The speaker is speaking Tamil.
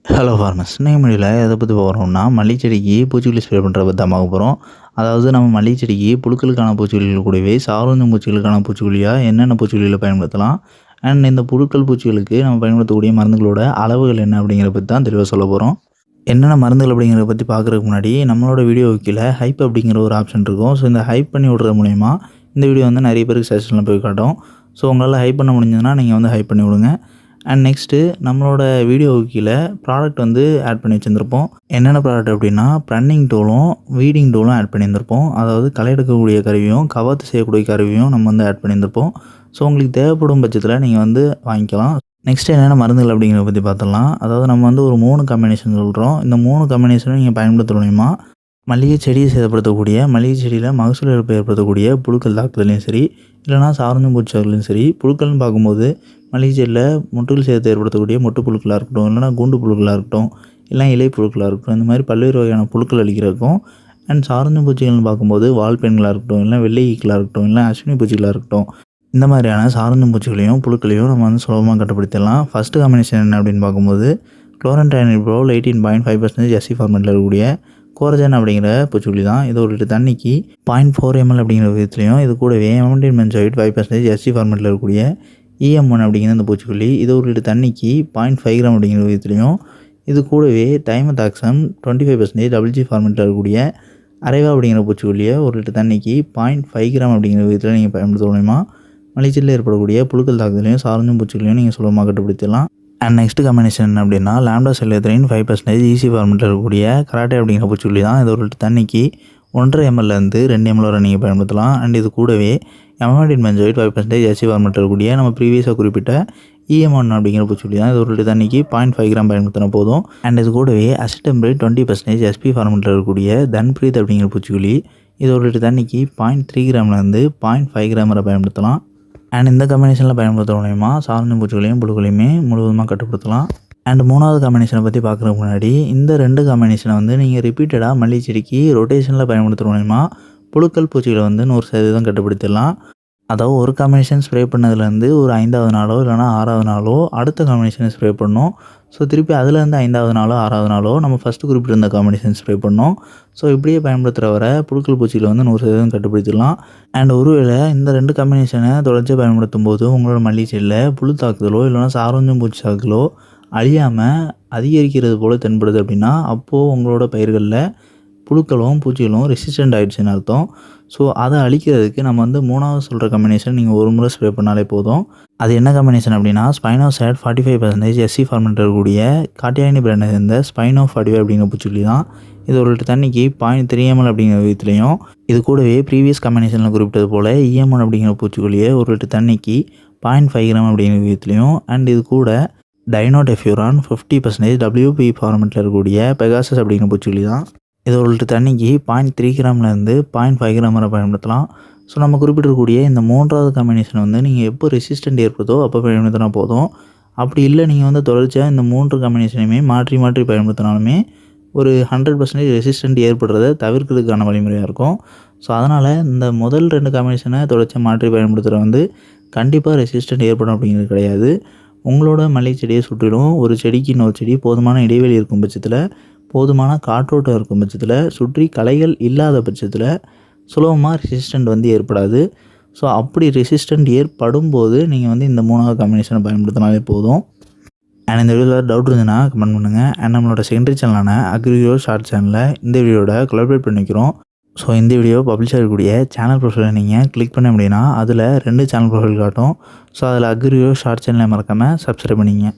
ஹலோ ஃபார்மர்ஸ் இன்னைக்கு வீடியோவில் எதை பற்றி போகிறோம்னா மல்லிகை செடிக்கு பூச்சிக்கொல்லி ஸ்ப்ரே பண்ணுறத பற்றி தான் பார்க்க போகிறோம். அதாவது நம்ம மல்லிகை செடிக்கு புழுக்களுக்கான பூச்சிக்கொல்லிகள் கூடவே சார்ந்த பூச்சிகளுக்கான பூச்சிக்கொல்லியாக என்னென்ன பூச்சிக்கொல்லிகளை பயன்படுத்தலாம், அண்ட் இந்த புழுக்கள் பூச்சிகளுக்கு நம்ம பயன்படுத்தக்கூடிய மருந்துகளோட அளவுகள் என்ன அப்படிங்கிறத பற்றி தான் தெளிவாக சொல்ல போகிறோம். என்னென்ன மருந்துகள் அப்படிங்கிறத பற்றி பார்க்குறதுக்கு முன்னாடி நம்மளோட வீடியோ கீழே ஹைப் அப்படிங்கிற ஒரு ஆப்ஷன் இருக்கும். ஸோ இந்த ஹைப் பண்ணி விடுறது மூலயமா இந்த வீடியோ வந்து நிறைய பேருக்கு சஜஷனில் போய் காட்டும். ஸோ உங்களால் ஹைப் பண்ண முடிஞ்சதுன்னா நீங்கள் வந்து ஹைப் பண்ணி விடுங்க. அண்ட் நெக்ஸ்ட்டு நம்மளோட வீடியோவுக்கு கீழே ப்ராடக்ட் வந்து ஆட் பண்ணி வச்சுருந்துருப்போம். என்னென்ன ப்ராடக்ட் அப்படின்னா ப்ரன்னிங் டூலும் வீடிங் டூலும் ஆட் பண்ணியிருந்திருப்போம். அதாவது களை எடுக்கக்கூடிய கருவியும் கவாத்து செய்யக்கூடிய கருவியும் நம்ம வந்து ஆட் பண்ணியிருந்திருப்போம். ஸோ உங்களுக்கு தேவைப்படும் பட்சத்தில் நீங்கள் வந்து வாங்கிக்கலாம். நெக்ஸ்ட்டு என்னென்ன மருந்துகள் அப்படிங்கிறத பற்றி பார்த்துடலாம். அதாவது நம்ம வந்து ஒரு 3 காம்பினேஷன் சொல்கிறோம். இந்த 3 காம்பினேஷனும் நீங்கள் பயன்படுத்த மூலிமா மல்லிகை செடியை சேதப்படுத்தக்கூடிய மல்லிகை செடியில் மகசூல் இழப்பு ஏற்படுத்தக்கூடிய புழுக்கள் தாக்குதலையும் சரி, இல்லைனா சார்ந்த பூச்சிகளையும் சரி, புழுக்கள்னு பார்க்கும்போது மல்லிகை செடியில் மொட்டுகள் சேதத்தை ஏற்படுத்தக்கூடிய மொட்டு புழுக்களாக இருக்கட்டும், இல்லைனா கூண்டு புழுக்களாக இருக்கட்டும், இல்லை இலை புழுக்களாக இருக்கட்டும், இந்த மாதிரி பல்வேறு வகையான புழுக்கள் அளிக்கிறதுக்கும். அண்ட் சார்ந்த பூச்சிகள்னு பார்க்கும்போது வால்பெண்களாக இருக்கட்டும், இல்லை வெள்ளை ஈக்களாக இருக்கட்டும், இல்லை அஸ்வினி பூச்சிகளாக இருக்கட்டும், இந்த மாதிரியான சார்ந்த பூச்சிகளையும் புழுக்களையும் நம்ம வந்து சுலபமாக கட்டுப்படுத்திடலாம். ஃபஸ்ட்டு காம்பினேஷன் என்ன அப்படின்னு பார்க்கும்போது குளோரன்ட்ரைனில்ப்ரோல் 18.5% எஸ்சி ஃபார்மெட்டில் இருக்கக்கூடிய கோரஜன் அப்படிங்கிற பூச்சிக்கொல்லி தான். இது ஒரு லிட்டர் தண்ணிக்கு 0.4 ml அப்படிங்கிற விதத்துலையும், இது கூடவே எமண்டின் மென்சாய்ட் 5% எஸ்சி ஃபார்மெட்டில் இருக்கக்கூடிய EM1 அப்படிங்கிற இந்த பூச்சிக்கொல்லி இது ஒரு லிட்டர் தண்ணிக்கு 0.5 கிராம் அப்படிங்கிற விதத்துலையும், இது கூடவே டைமதாக்சம் 25% WG ஃபார்மெட்டில் இருக்கக்கூடிய அரைவா அப்படிங்கிற பூச்சிக்கொல்லியை ஒரு லிட்டர் தண்ணிக்கு 0.5 கிராம் அப்படிங்கிற விதத்தில் நீங்கள் பயன்படுத்த மூலமா மல்லிகைச்செடியில் ஏற்படக்கூடிய புழுக்கள் தாக்குதலையும் சார்ந்த பூச்சிகளையும் நீங்கள் சுலபமாக கட்டுப்படுத்திடலாம். அண்ட் நெக்ஸ்ட் காம்பினேஷன் என்ன அப்படின்னா லாம்டா செல்லேத்ரின் 5% ஈசி ஃபார்மெட்டில் இருக்கக்கூடிய கராட்டே அப்படிங்கிற பூச்சிக்கொல்லி தான். இது ஒரு லிட்டர் தண்ணிக்கு 1.5 ml-லேருந்து 2 ml வரை நீங்கள் பயன்படுத்தலாம். அண்ட் இது கூடவே எமண்டின் மென்சாய்ட் 5% எஸ்சி ஃபார்மெட்டில் இருக்கக்கூடிய நம்ம ப்ரீவியஸாக குறிப்பிட்ட EM1 அப்படிங்கிற பூச்சிக்கொல்லி தான். இது ஒரு லிட்டர் தண்ணிக்கு 0.5 கிராம் பயன்படுத்தினா போதும். அண்ட் இது கூடவே அசிட்டம்பரேட் 20% SP ஃபார்மெட்டில் இருக்கக்கூடிய தன்பிரீத் அப்படிங்கிற பூச்சிக்கொல்லி இது ஒரு லிட்டர் தண்ணிக்கு 0.3 கிராம்லேருந்து 0.5 கிராம் வரை பயன்படுத்தலாம். அண்ட் இந்த காம்பினேஷனில் பயன்படுத்த மூலயமா சார்ந்த பூச்சிகளையும் புழுக்களையுமே முழுவதுமாக கட்டுப்படுத்தலாம். அண்ட் 3வது காம்பினேஷனை பற்றி பார்க்குறதுக்கு முன்னாடி இந்த 2 காம்பினேஷனை வந்து நீங்கள் ரிப்பீட்டடாக மல்லிகை செடிக்கு ரொட்டேஷனில் பயன்படுத்துகிற மூலயமா புழுக்கள் பூச்சிகளை வந்து 100% கட்டுப்படுத்திடலாம். அதாவது ஒரு காம்பினேஷன் ஸ்ப்ரே பண்ணதுலேருந்து ஒரு 5வது நாளோ இல்லைனா 6வது நாளோ அடுத்த காம்பினேஷனை ஸ்ப்ரே பண்ணோம். ஸோ திருப்பி அதுலேருந்து 5வது நாளோ 6வது நாளோ நம்ம ஃபஸ்ட்டு குறிப்பிட்டிருந்த காம்பினேஷன் ஸ்ப்ரே பண்ணோம். ஸோ இப்படியே பயன்படுத்துகிற வர புழுக்கள் பூச்சிகளை வந்து 100% கட்டுப்படுத்திடலாம். அண்ட் ஒருவேளை இந்த 2 காம்பினேஷனை தொடர்ச்சி பயன்படுத்தும் போது உங்களோட மல்லிகை செடியில் புழு தாக்குதலோ இல்லைனா சாரஞ்சம் பூச்சி தாக்குதலோ அழியாமல் அதிகரிக்கிறது போல் தென்படுது அப்படின்னா அப்போது உங்களோட பயிர்களில் புழுக்களும் பூச்சிகளும் ரெசிஸ்டண்ட் ஆகிடுச்சுன்னு அர்த்தம். ஸோ அதை அழிக்கிறதுக்கு நம்ம வந்து 3வது சொல்கிற காம்பினேஷன் நீங்கள் ஒரு முறை ஸ்ப்ரே பண்ணாலே போதும். அது என்ன காம்பினேஷன் அப்படின்னா ஸ்பைனோசாட் 45% எஸ்சி ஃபார்மெட்டில் இருக்கக்கூடிய காட்டியாயினி பிராண்டை சேர்ந்த ஸ்பைனோ 45 அப்படிங்கிற பூச்சிக்கொல்லி தான். இது ஒரு லிட்டர் தண்ணிக்கு 0.3 ml அப்படிங்கிற விதத்துலையும், இது கூடவே ப்ரீவியஸ் காம்பினேஷனில் குறிப்பிட்டது போல் EM1 அப்படிங்கிற பூச்சிக்கொல்லியை ஒரு லிட்டர் தண்ணிக்கு 0.5 கிராம் அப்படிங்கிற விதத்துலையும், அண்ட் இது கூட டைனோடெஃப்யூரான் 50% WP ஃபார்மெட்டில் இருக்கக்கூடிய பெகாசஸ் அப்படிங்கிற பூச்சிக்கொல்லி தான். இது ஒரு லிட்டர் தண்ணிக்கு 0.3 கிராம்லேருந்து 0.5 கிராம் வரை பயன்படுத்தலாம். ஸோ நம்ம குறிப்பிட்டிருக்கக்கூடிய இந்த 3வது காம்பினேஷன் வந்து நீங்கள் எப்போ ரெசிஸ்டண்ட் ஏற்படுதோ அப்போ பயன்படுத்தினா போதும். அப்படி இல்லை நீங்கள் வந்து தொடர்ச்சியாக இந்த 3 காம்பினேஷனையுமே மாற்றி மாற்றி பயன்படுத்தினாலுமே ஒரு 100% ரெசிஸ்டண்ட் ஏற்படுறதை தவிர்க்கிறதுக்கான வழிமுறையாக இருக்கும். ஸோ அதனால் இந்த முதல் 2 காம்பினேஷனை தொடர்ச்சியாக மாற்றி பயன்படுத்துகிற வந்து கண்டிப்பாக ரெசிஸ்டண்ட் ஏற்படும் அப்படிங்கிறது கிடையாது. உங்களோட மல்லிகை செடியை சுற்றிலும் ஒரு செடிக்கு இன்னொரு செடி போதுமான இடைவெளி இருக்கும் பட்சத்தில், போதுமான காற்றோட்டம் இருக்கும் பட்சத்தில், சுற்றி களைகள் இல்லாத பட்சத்தில் சுலபமாக ரெசிஸ்டண்ட் வந்து ஏற்படாது. ஸோ அப்படி ரெசிஸ்டண்ட் ஏற்படும் போது நீங்கள் வந்து இந்த 3வது காம்பினேஷனை பயன்படுத்தினாலே போதும். அண்ட் இந்த வீடியோவில் டவுட் இருந்துச்சுன்னா கமெண்ட் பண்ணுங்கள். அண்ட் நம்மளோட செகண்டரி சேனலான அக்ரிகோ ஷார்ட் சேனலில் இந்த வீடியோட கொலாபரேட் பண்ணிக்கிறோம். ஸோ இந்த வீடியோ பப்ளிஷ் ஆகக்கூடிய சேனல் ப்ரொஃபைலை நீங்கள் கிளிக் பண்ண அப்படின்னா அதில் 2 சேனல் ப்ரொஃபைல் காட்டும். ஸோ அதில் அக்ரிகோ ஷார்ட் சேனலை மறக்காமல் சப்ஸ்கிரைப் பண்ணிங்க.